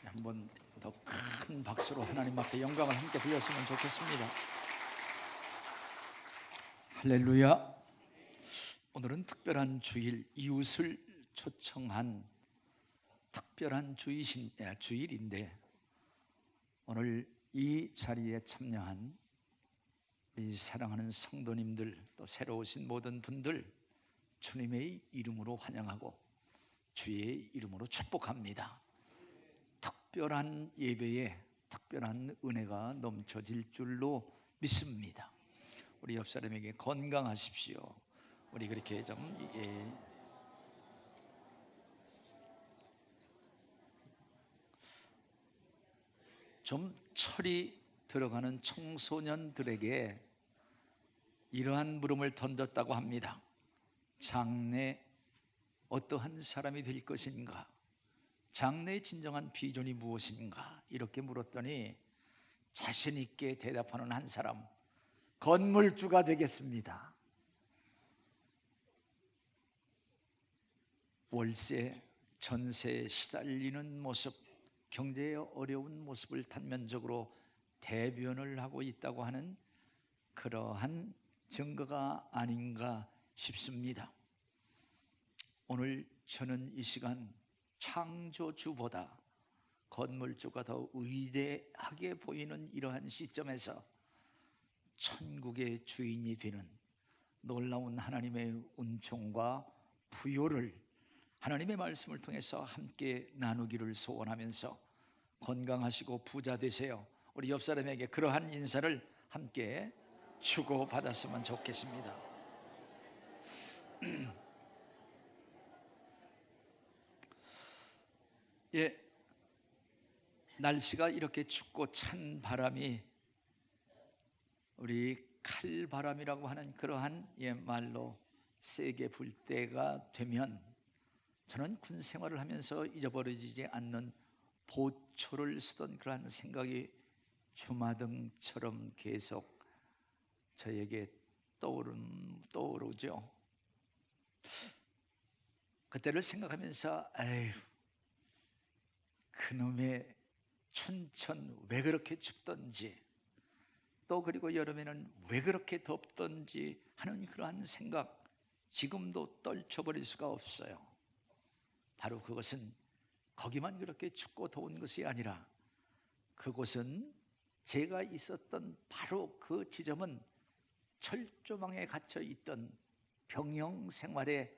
한번 더 큰 박수로 하나님 앞에 영광을 함께 드렸으면 좋겠습니다. 할렐루야. 오늘은 특별한 주일, 이웃을 초청한 특별한 주일인데, 오늘 이 자리에 참여한 이 사랑하는 성도님들, 또 새로 오신 모든 분들, 주님의 이름으로 환영하고 주의 이름으로 축복합니다. 특별한 예배에 특별한 은혜가 넘쳐질 줄로 믿습니다. 우리 옆 사람에게 건강하십시오. 우리 그렇게 좀 철이 들어가는 청소년들에게 이러한 물음을 던졌다고 합니다. 장래 어떠한 사람이 될 것인가? 장래의 진정한 비전이 무엇인가? 이렇게 물었더니 자신 있게 대답하는 한 사람, 건물주가 되겠습니다. 월세, 전세에 시달리는 모습, 경제의 어려운 모습을 단면적으로 대변을 하고 있다고 하는 그러한 증거가 아닌가 싶습니다. 오늘 저는 이 시간 창조주보다 건물주가 더 위대하게 보이는 이러한 시점에서 천국의 주인이 되는 놀라운 하나님의 은총과 부요를 하나님의 말씀을 통해서 함께 나누기를 소원하면서 건강하시고 부자 되세요. 우리 옆 사람에게 그러한 인사를 함께 주고받았으면 좋겠습니다. 날씨가 이렇게 춥고 찬 바람이 우리 칼바람이라고 하는 그러한 말로 세게 불 때가 되면, 저는 군 생활을 하면서 잊어버려지지 않는 보초를 쓰던 그러한 생각이 주마등처럼 계속 저에게 떠오르죠. 그때를 생각하면서 그놈의 춘천 왜 그렇게 춥던지, 또 그리고 여름에는 왜 그렇게 덥던지 하는 그러한 생각, 지금도 떨쳐버릴 수가 없어요. 바로 그것은 거기만 그렇게 춥고 더운 것이 아니라, 그곳은 제가 있었던 바로 그 지점은 철조망에 갇혀 있던 병영 생활의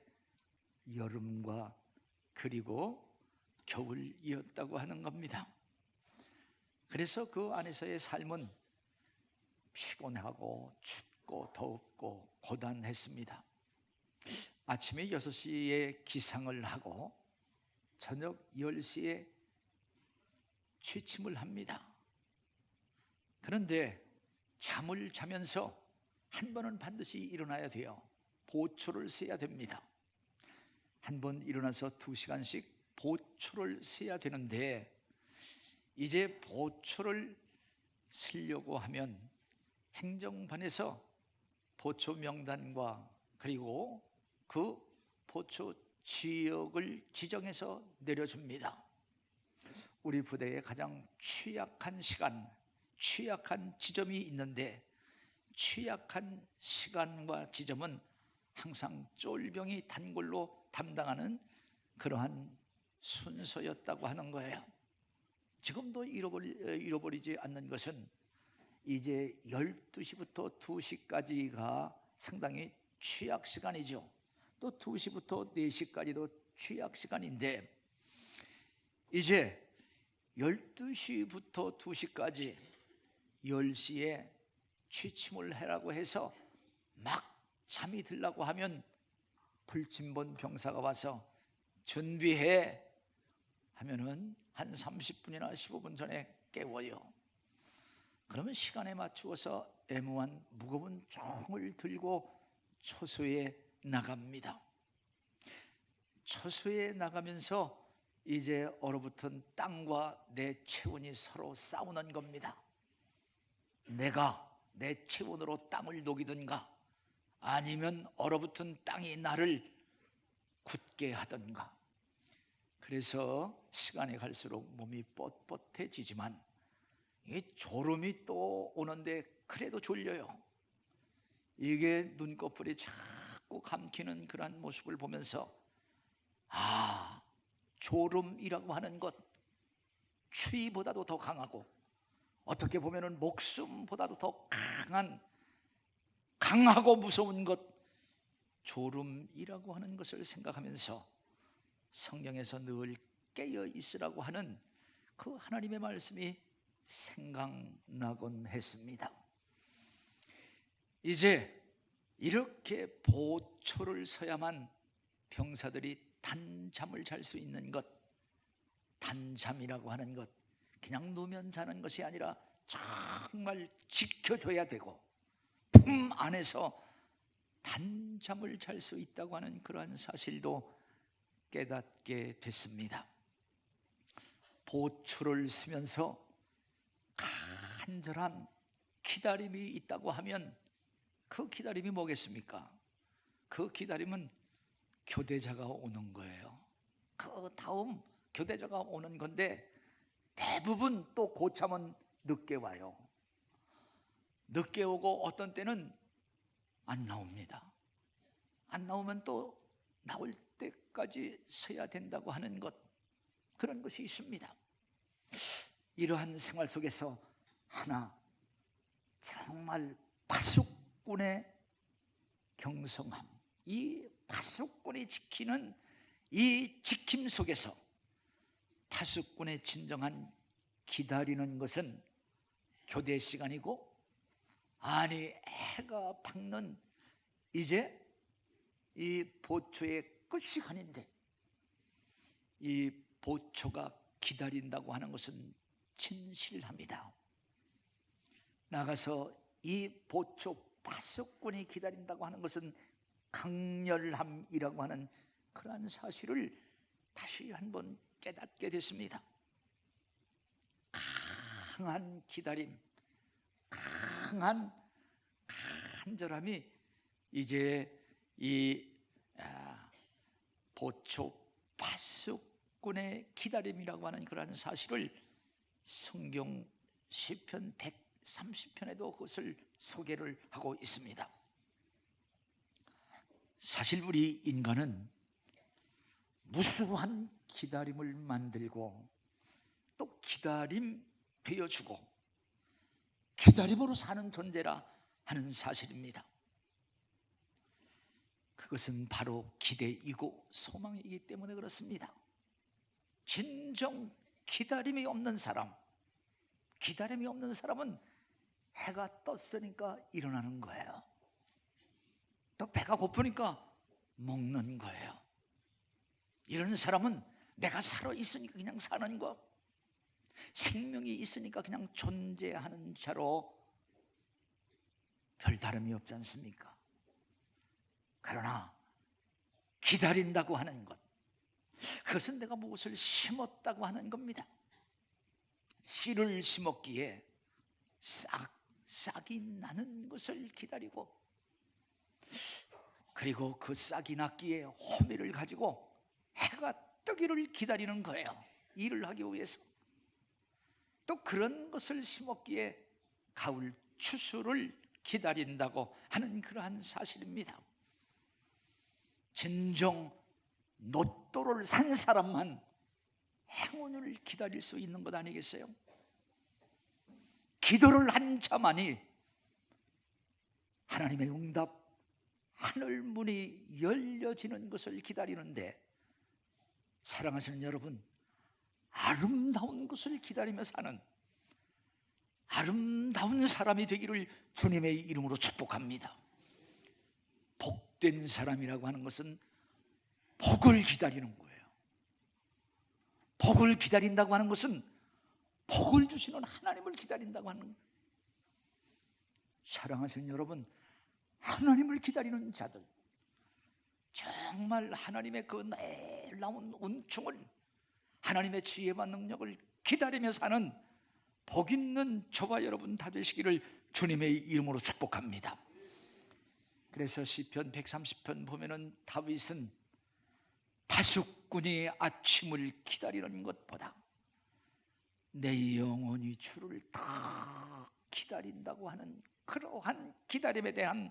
여름과 그리고 겨울이었다고 하는 겁니다. 그래서 그 안에서의 삶은 피곤하고 춥고 덥고 고단했습니다. 아침에 6시에 기상을 하고 저녁 10시에 취침을 합니다. 그런데 잠을 자면서 한 번은 반드시 일어나야 돼요. 보초를 세야 됩니다. 한 번 일어나서 2시간씩 보초를 세야 되는데, 이제 보초를 쓰려고 하면 행정반에서 보초 명단과 그리고 그 보초 지역을 지정해서 내려줍니다. 우리 부대에 가장 취약한 시간, 취약한 지점이 있는데, 취약한 시간과 지점은 항상 쫄병이 단골로 담당하는 그러한 순서였다고 하는 거예요. 지금도 잃어버리지 않는 것은 이제 12시부터 2시까지가 상당히 취약 시간이죠. 또 2시부터 4시까지도 취약 시간인데, 이제 12시부터 2시까지 10시에 취침을 하라고 해서 막 잠이 들라고 하면 불침번 병사가 와서 준비해 하면은 한 30분이나 15분 전에 깨워요. 그러면 시간에 맞추어서 애무한 무거운 총을 들고 초소에 나갑니다. 초소에 나가면서 이제 얼어붙은 땅과 내 체온이 서로 싸우는 겁니다. 내가 내 체온으로 땅을 녹이든가, 아니면 얼어붙은 땅이 나를 굳게 하든가. 그래서 시간이 갈수록 몸이 뻣뻣해지지만 이 졸음이 또 오는데 그래도 졸려요. 이게 눈꺼풀이 자꾸 감기는 그런 모습을 보면서 졸음이라고 하는 것, 추위보다도 더 강하고 어떻게 보면은 목숨보다도 더 강하고 무서운 것, 졸음이라고 하는 것을 생각하면서 성경에서 늘 깨어 있으라고 하는 그 하나님의 말씀이 생각나곤 했습니다. 이제 이렇게 보초를 서야만 병사들이 단잠을 잘 수 있는 것, 단잠이라고 하는 것, 그냥 누면 자는 것이 아니라 정말 지켜줘야 되고 품 안에서 단잠을 잘 수 있다고 하는 그러한 사실도 깨닫게 됐습니다. 보초를 쓰면서 간절한 기다림이 있다고 하면 그 기다림이 뭐겠습니까? 그 기다림은 교대자가 오는 거예요. 그 다음 교대자가 오는 건데 대부분 또 고참은 늦게 와요. 늦게 오고 어떤 때는 안 나옵니다. 안 나오면 또 나올 때까지 서야 된다고 하는 것, 그런 것이 있습니다. 이러한 생활 속에서 하나 정말 파수꾼의 경성함, 이 파수꾼이 지키는 이 지킴 속에서 파수꾼의 진정한 기다리는 것은 교대 시간이고, 아니 해가 밝는 이제 이 보초의 끝 시간인데 이 보초가 기다린다고 하는 것은 진실합니다. 나가서 이 보초 파수꾼이 기다린다고 하는 것은 강렬함이라고 하는 그러한 사실을 다시 한번 깨닫게 됐습니다. 강한 기다림, 강한 간절함이 이제 이 보초 파수꾼의 기다림이라고 하는 그러한 사실을 성경 시편 130편에도 그것을 소개를 하고 있습니다. 사실 우리 인간은 무수한 기다림을 만들고 또 기다림 되어주고 기다림으로 사는 존재라 하는 사실입니다. 그것은 바로 기대이고 소망이기 때문에 그렇습니다. 진정 기다림이 없는 사람, 기다림이 없는 사람은 해가 떴으니까 일어나는 거예요. 또 배가 고프니까 먹는 거예요. 이런 사람은 내가 살아있으니까 그냥 사는 거, 생명이 있으니까 그냥 존재하는 자로 별 다름이 없지 않습니까? 그러나 기다린다고 하는 것, 그것은 내가 무엇을 심었다고 하는 겁니다. 씨를 심었기에 싹이 나는 것을 기다리고, 그리고 그 싹이 났기에 호미를 가지고 해가 뜨기를 기다리는 거예요. 일을 하기 위해서. 또 그런 것을 심었기에 가을 추수를 기다린다고 하는 그러한 사실입니다. 진정 노또를 산 사람만 행운을 기다릴 수 있는 것 아니겠어요? 기도를 한 자만이 하나님의 응답, 하늘 문이 열려지는 것을 기다리는데, 사랑하시는 여러분, 아름다운 것을 기다리며 사는 아름다운 사람이 되기를 주님의 이름으로 축복합니다. 복된 사람이라고 하는 것은 복을 기다리는 거예요. 복을 기다린다고 하는 것은 복을 주시는 하나님을 기다린다고 하는 거예요. 사랑하시는 여러분, 하나님을 기다리는 자들, 정말 하나님의 그 놀라운 은총을, 하나님의 지혜와 능력을 기다리며 사는 복 있는 저와 여러분 다 되시기를 주님의 이름으로 축복합니다. 그래서 시편 130편 보면은 다윗은 파수꾼이 아침을 기다리는 것보다 내 영혼이 주를 다 기다린다고 하는 그러한 기다림에 대한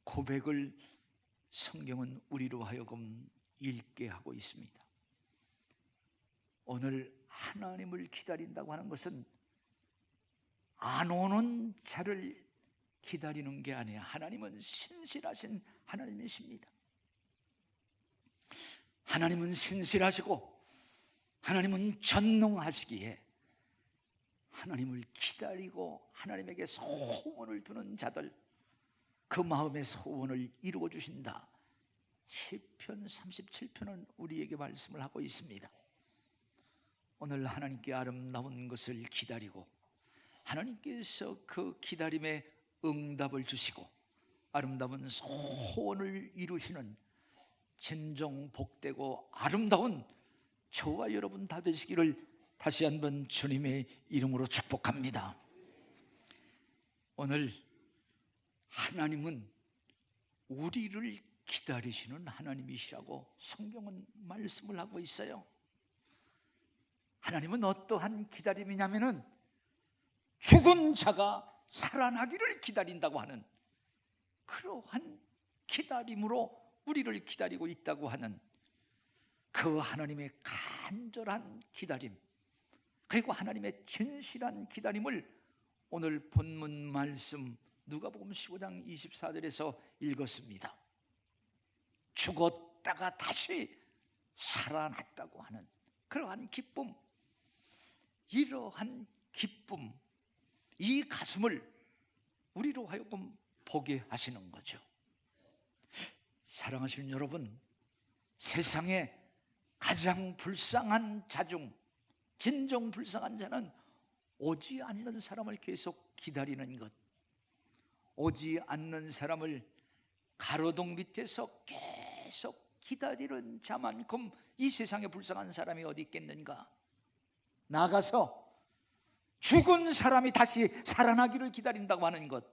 고백을 성경은 우리로 하여금 읽게 하고 있습니다. 오늘 하나님을 기다린다고 하는 것은 안 오는 자를 기다리는 게 아니에요. 하나님은 신실하신 하나님이십니다. 하나님은 신실하시고 하나님은 전능하시기에 하나님을 기다리고 하나님에게 소원을 두는 자들, 그 마음의 소원을 이루어 주신다. 시편 37편은 우리에게 말씀을 하고 있습니다. 오늘 하나님께 아름다운 것을 기다리고 하나님께서 그 기다림에 응답을 주시고 아름다운 소원을 이루시는 진정 복되고 아름다운 저와 여러분 다 되시기를 다시 한번 주님의 이름으로 축복합니다. 오늘 하나님은 우리를 기다리시는 하나님이시라고 성경은 말씀을 하고 있어요. 하나님은 어떠한 기다림이냐면은 죽은 자가 살아나기를 기다린다고 하는 그러한 기다림으로 우리를 기다리고 있다고 하는 그 하나님의 간절한 기다림, 그리고 하나님의 진실한 기다림을 오늘 본문 말씀 누가복음 15장 24절에서 읽었습니다. 죽었다가 다시 살아났다고 하는 그러한 기쁨, 이러한 기쁨, 이 가슴을 우리로 하여금 보게 하시는 거죠. 사랑하시는 여러분, 세상에 가장 불쌍한 자 중 진정 불쌍한 자는 오지 않는 사람을 계속 기다리는 것, 오지 않는 사람을 가로등 밑에서 계속 기다리는 자만큼 이 세상에 불쌍한 사람이 어디 있겠는가? 나가서 죽은 사람이 다시 살아나기를 기다린다고 하는 것,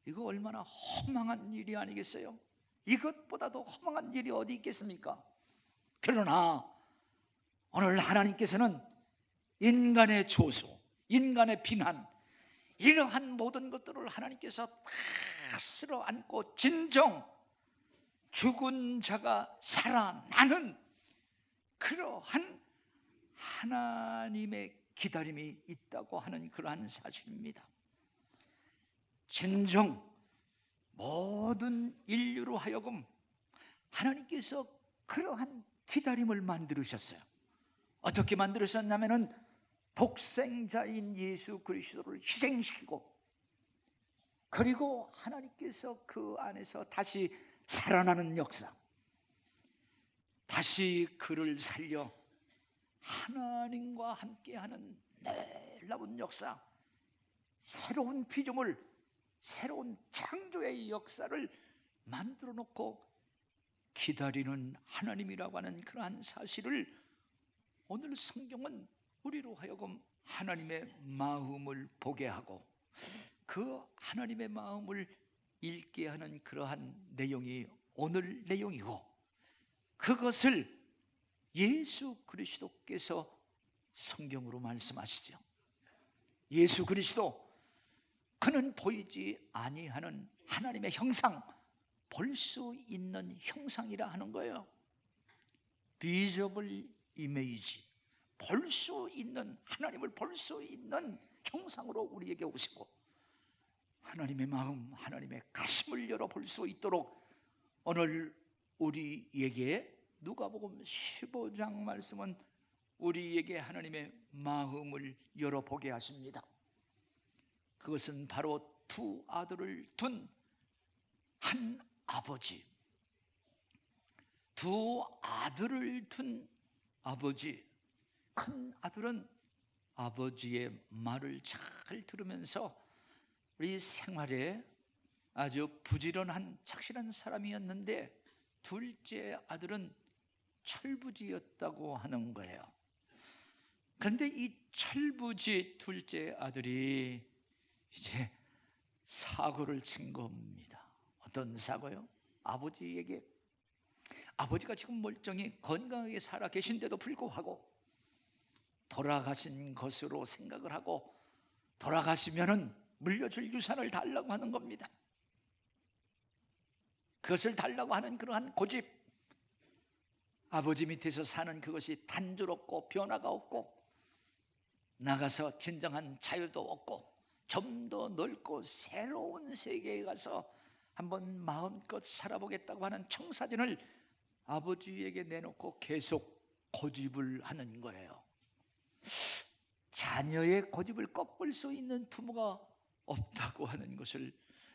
이거 얼마나 허망한 일이 아니겠어요? 이것보다도 허망한 일이 어디 있겠습니까? 그러나 오늘 하나님께서는 인간의 조소, 인간의 비난, 이러한 모든 것들을 하나님께서 다 쓸어 안고 진정 죽은 자가 살아나는 그러한 하나님의 기다림이 있다고 하는 그러한 사실입니다. 진정 모든 인류로 하여금 하나님께서 그러한 기다림을 만들으셨어요. 어떻게 만들으셨냐면은 독생자인 예수 그리스도를 희생시키고, 그리고 하나님께서 그 안에서 다시 살아나는 역사, 다시 그를 살려 하나님과 함께하는 놀라운 역사, 새로운 피조물, 새로운 창조의 역사를 만들어 놓고 기다리는 하나님이라고 하는 그러한 사실을 오늘 성경은 우리로 하여금 하나님의 마음을 보게 하고 그 하나님의 마음을 읽게 하는 그러한 내용이 오늘 내용이고, 그것을 예수 그리스도께서 성경으로 말씀하시죠. 예수 그리스도, 그는 보이지 아니하는 하나님의 형상, 볼 수 있는 형상이라 하는 거예요. visible image, 볼 수 있는, 하나님을 볼 수 있는 형상으로 우리에게 오시고 하나님의 마음, 하나님의 가슴을 열어볼 수 있도록 오늘 우리에게 누가복음 15장 말씀은 우리에게 하나님의 마음을 열어보게 하십니다. 그것은 바로 두 아들을 둔 한 아버지, 두 아들을 둔 아버지. 큰 아들은 아버지의 말을 잘 들으면서 우리 생활에 아주 부지런한 착실한 사람이었는데, 둘째 아들은 철부지였다고 하는 거예요. 그런데 이 철부지 둘째 아들이 이제 사고를 친 겁니다. 어떤 사고요? 아버지에게 아버지가 지금 멀쩡히 건강하게 살아 계신데도 불구하고 돌아가신 것으로 생각을 하고 돌아가시면은 물려줄 유산을 달라고 하는 겁니다. 그것을 달라고 하는 그러한 고집, 아버지 밑에서 사는 그것이 단조롭고 변화가 없고 나가서 진정한 자유도 없고 좀 더 넓고 새로운 세계에 가서 한번 마음껏 살아보겠다고 하는 청사진을 아버지에게 내놓고 계속 고집을 하는 거예요. 자녀의 고집을 꺾을 수 있는 부모가 없다고 하는 것을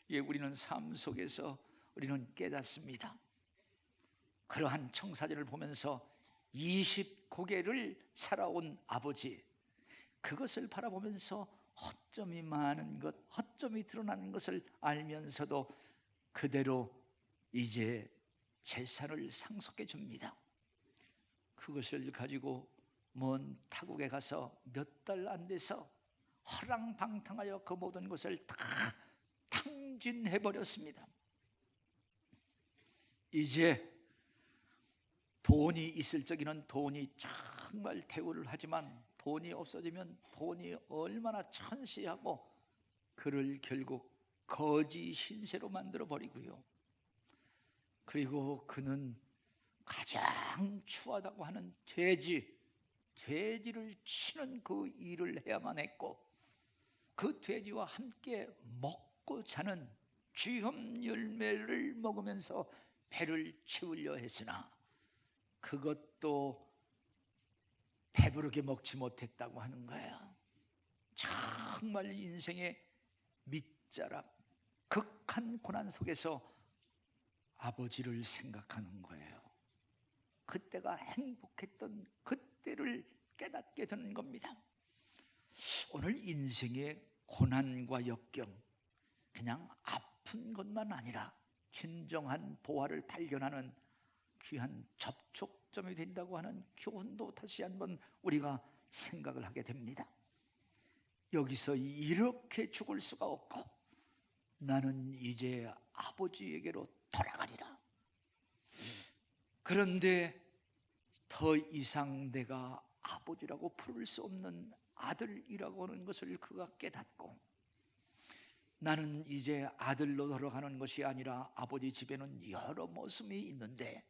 우리는 삶 속에서 우리는 깨닫습니다. 그러한 청사진을 보면서 29개를 살아온 아버지, 그것을 바라보면서 허점이 많은 것, 허점이 드러나는 것을 알면서도 그대로 이제 재산을 상속해 줍니다. 그것을 가지고 먼 타국에 가서 몇 달 안 돼서 허랑방탕하여 그 모든 것을 다 탕진해 버렸습니다. 이제 돈이 있을 적에는 돈이 정말 대우를 하지만 돈이 없어지면 돈이 얼마나 천시하고 그를 결국 거지 신세로 만들어 버리고요. 그리고 그는 가장 추하다고 하는 돼지를 치는 그 일을 해야만 했고, 그 돼지와 함께 먹고 자는 쥐염 열매를 먹으면서 배를 채우려 했으나 그것도 배부르게 먹지 못했다고 하는 거예요. 정말 인생의 밑자락, 극한 고난 속에서 아버지를 생각하는 거예요. 그때가 행복했던 그때를 깨닫게 되는 겁니다. 오늘 인생의 고난과 역경, 그냥 아픈 것만 아니라 진정한 보화를 발견하는 귀한 접촉점이 된다고 하는 교훈도 다시 한번 우리가 생각을 하게 됩니다. 여기서 이렇게 죽을 수가 없고 나는 이제 아버지에게로 돌아가리라. 그런데 더 이상 내가 아버지라고 부를 수 없는 아들이라고 하는 것을 그가 깨닫고, 나는 이제 아들로 돌아가는 것이 아니라 아버지 집에는 여러 모습이 있는데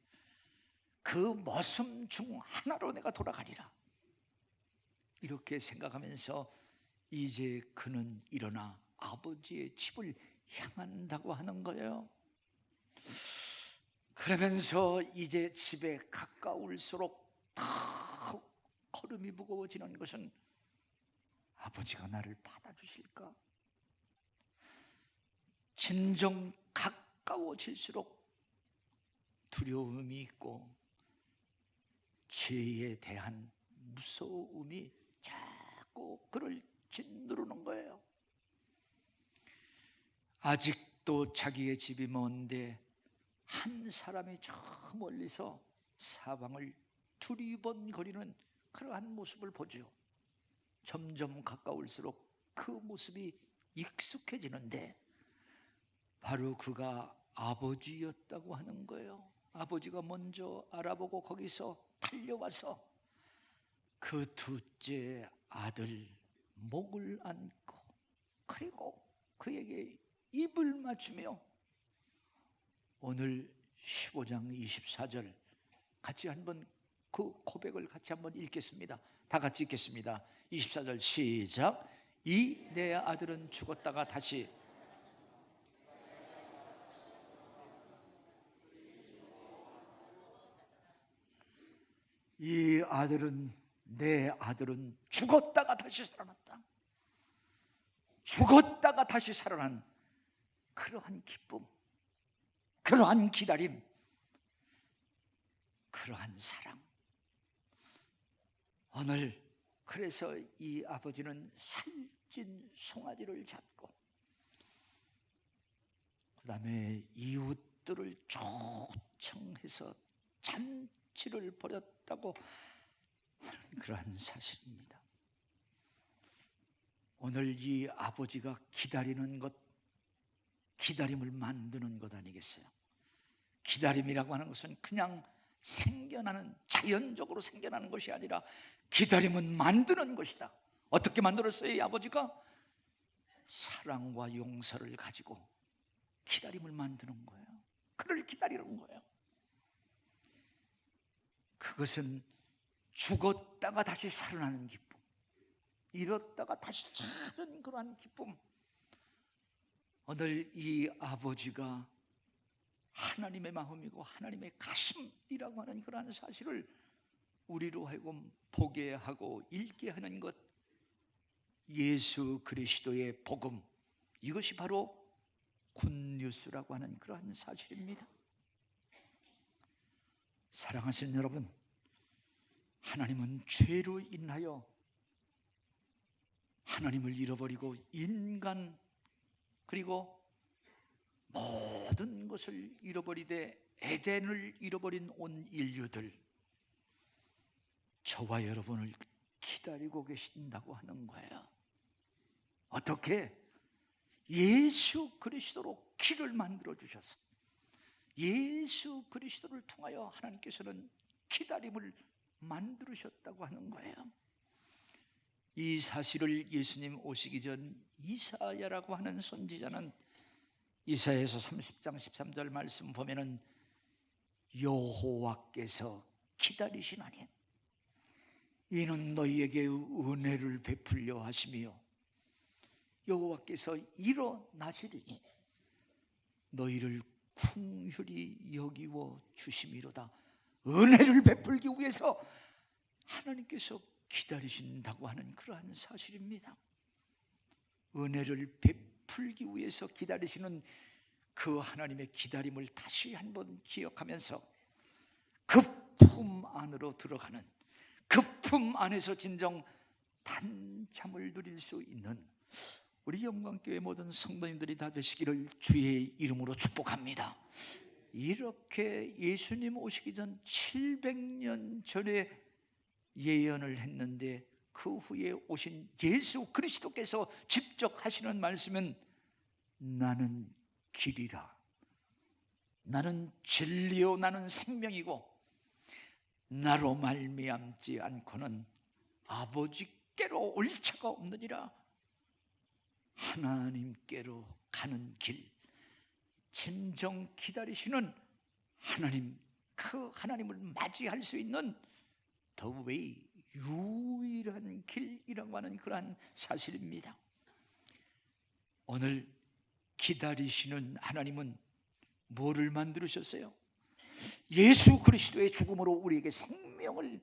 그 모습 중 하나로 내가 돌아가리라, 이렇게 생각하면서 이제 그는 일어나 아버지의 집을 향한다고 하는 거예요. 그러면서 이제 집에 가까울수록 더 걸음이 무거워지는 것은, 아버지가 나를 받아주실까? 진정 가까워질수록 두려움이 있고 죄에 대한 무서움이 자꾸 그를 짓누르는 거예요. 아직도 자기의 집이 먼데 한 사람이 저 멀리서 사방을 두리번거리는 그러한 모습을 보죠. 점점 가까울수록 그 모습이 익숙해지는데 바로 그가 아버지였다고 하는 거예요. 아버지가 먼저 알아보고 거기서 달려와서 그 둘째 아들 목을 안고 그리고 그에게 입을 맞추며, 오늘 15장 24절 같이 한번 그 고백을 같이 한번 읽겠습니다. 다 같이 읽겠습니다. 24절 시작. 이 내 아들은 죽었다가 다시, 이 아들은, 내 아들은 죽었다가 다시 살아났다. 죽었다가 다시 살아난 그러한 기쁨, 그러한 기다림, 그러한 사랑. 오늘 그래서 이 아버지는 살찐 송아지를 잡고 그 다음에 이웃들을 초청해서 잔치를 벌였다고 하는 그러한 사실입니다. 오늘 이 아버지가 기다리는 것, 기다림을 만드는 것 아니겠어요? 기다림이라고 하는 것은 그냥 생겨나는, 자연적으로 생겨나는 것이 아니라 기다림은 만드는 것이다. 어떻게 만들었어요? 이 아버지가 사랑과 용서를 가지고 기다림을 만드는 거예요. 그를 기다리는 거예요. 그것은 죽었다가 다시 살아나는 기쁨, 잃었다가 다시 찾은 그러한 기쁨. 오늘 이 아버지가 하나님의 마음이고 하나님의 가슴이라고 하는 그러한 사실을 우리로 하여금 보게 하고 읽게 하는 것, 예수 그리스도의 복음, 이것이 바로 굿뉴스라고 하는 그러한 사실입니다. 사랑하시는 여러분, 하나님은 죄로 인하여 하나님을 잃어버리고 인간 그리고 모든 것을 잃어버리되 에덴을 잃어버린 온 인류들, 저와 여러분을 기다리고 계신다고 하는 거예요. 어떻게? 예수 그리스도로 길을 만들어 주셔서 예수 그리스도를 통하여 하나님께서는 기다림을 만들으셨다고 하는 거예요. 이 사실을 예수님 오시기 전 이사야라고 하는 선지자는 이사야에서 30장 13절 말씀 보면은 여호와께서 기다리시나니 이는 너희에게 은혜를 베풀려 하시며 여호와께서 일어나시리니 너희를 긍휼히 여기워 주심이로다. 은혜를 베풀기 위해서 하나님께서 기다리신다고 하는 그러한 사실입니다. 은혜를 베풀기 위해서 기다리시는 그 하나님의 기다림을 다시 한번 기억하면서 그 품 안으로 들어가는, 그 품 안에서 진정 단잠을 누릴 수 있는 우리 영광교회 모든 성도님들이 다 되시기를 주의 이름으로 축복합니다. 이렇게 예수님 오시기 전 700년 전에 예언을 했는데 그 후에 오신 예수 그리스도께서 직접 하시는 말씀은 나는 길이라, 나는 진리요, 나는 생명이고 나로 말미암지 않고는 아버지께로 올 자가 없느니라. 하나님께로 가는 길, 진정 기다리시는 하나님, 그 하나님을 맞이할 수 있는 The way, 유일한 길이라고 하는 그러한 사실입니다. 오늘 기다리시는 하나님은 뭐를 만들으셨어요? 예수 그리스도의 죽음으로 우리에게 생명을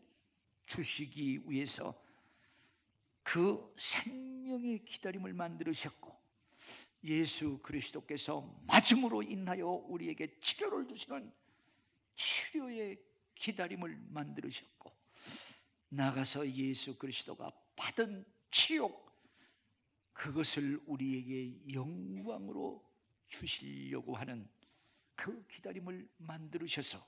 주시기 위해서 그 생명의 기다림을 만들으셨고, 예수 그리스도께서 맞음으로 인하여 우리에게 치료를 주시는 치료의 기다림을 만들으셨고, 나가서 예수 그리스도가 받은 치욕, 그것을 우리에게 영광으로 주시려고 하는 그 기다림을 만들으셔서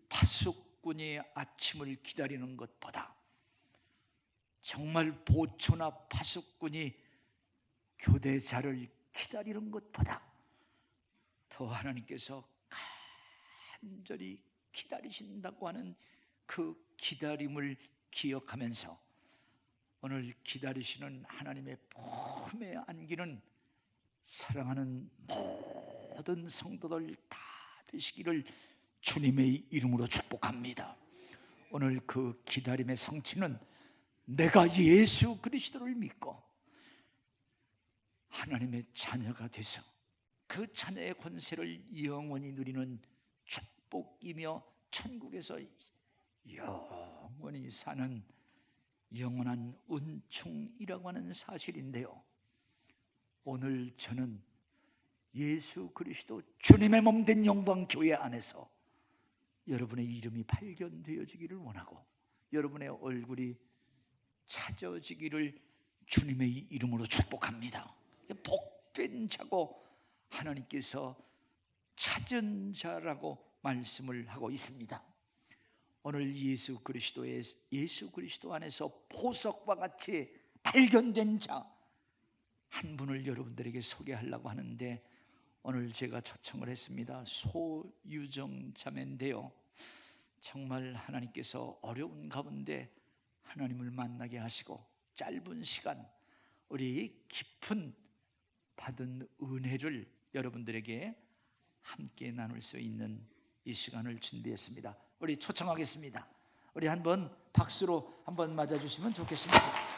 파수꾼이 아침을 기다리는 것보다, 정말 보초나 파수꾼이 교대자를 기다리는 것보다 더 하나님께서 간절히 기다리신다고 하는 그 기다림을 기억하면서 오늘 기다리시는 하나님의 품에 안기는 사랑하는 모든 성도들 다 되시기를 주님의 이름으로 축복합니다. 오늘 그 기다림의 성취는 내가 예수 그리스도를 믿고 하나님의 자녀가 돼서 그 자녀의 권세를 영원히 누리는 축복이며 천국에서 영원히 사는 영원한 은총이라고 하는 사실인데요, 오늘 저는 예수 그리스도 주님의 몸된 영광교회 안에서 여러분의 이름이 발견되어지기를 원하고 여러분의 얼굴이 찾아지기를 주님의 이름으로 축복합니다. 복된 자고 하나님께서 찾은 자라고 말씀을 하고 있습니다. 오늘 예수 그리스도 안에서 보석과 같이 발견된 자 한 분을 여러분들에게 소개하려고 하는데, 오늘 제가 초청을 했습니다. 소유정 자매인데요, 정말 하나님께서 어려운 가운데 하나님을 만나게 하시고 짧은 시간 우리 깊은 받은 은혜를 여러분들에게 함께 나눌 수 있는 이 시간을 준비했습니다. 우리 초청하겠습니다. 우리 한번 박수로 한번 맞아주시면 좋겠습니다.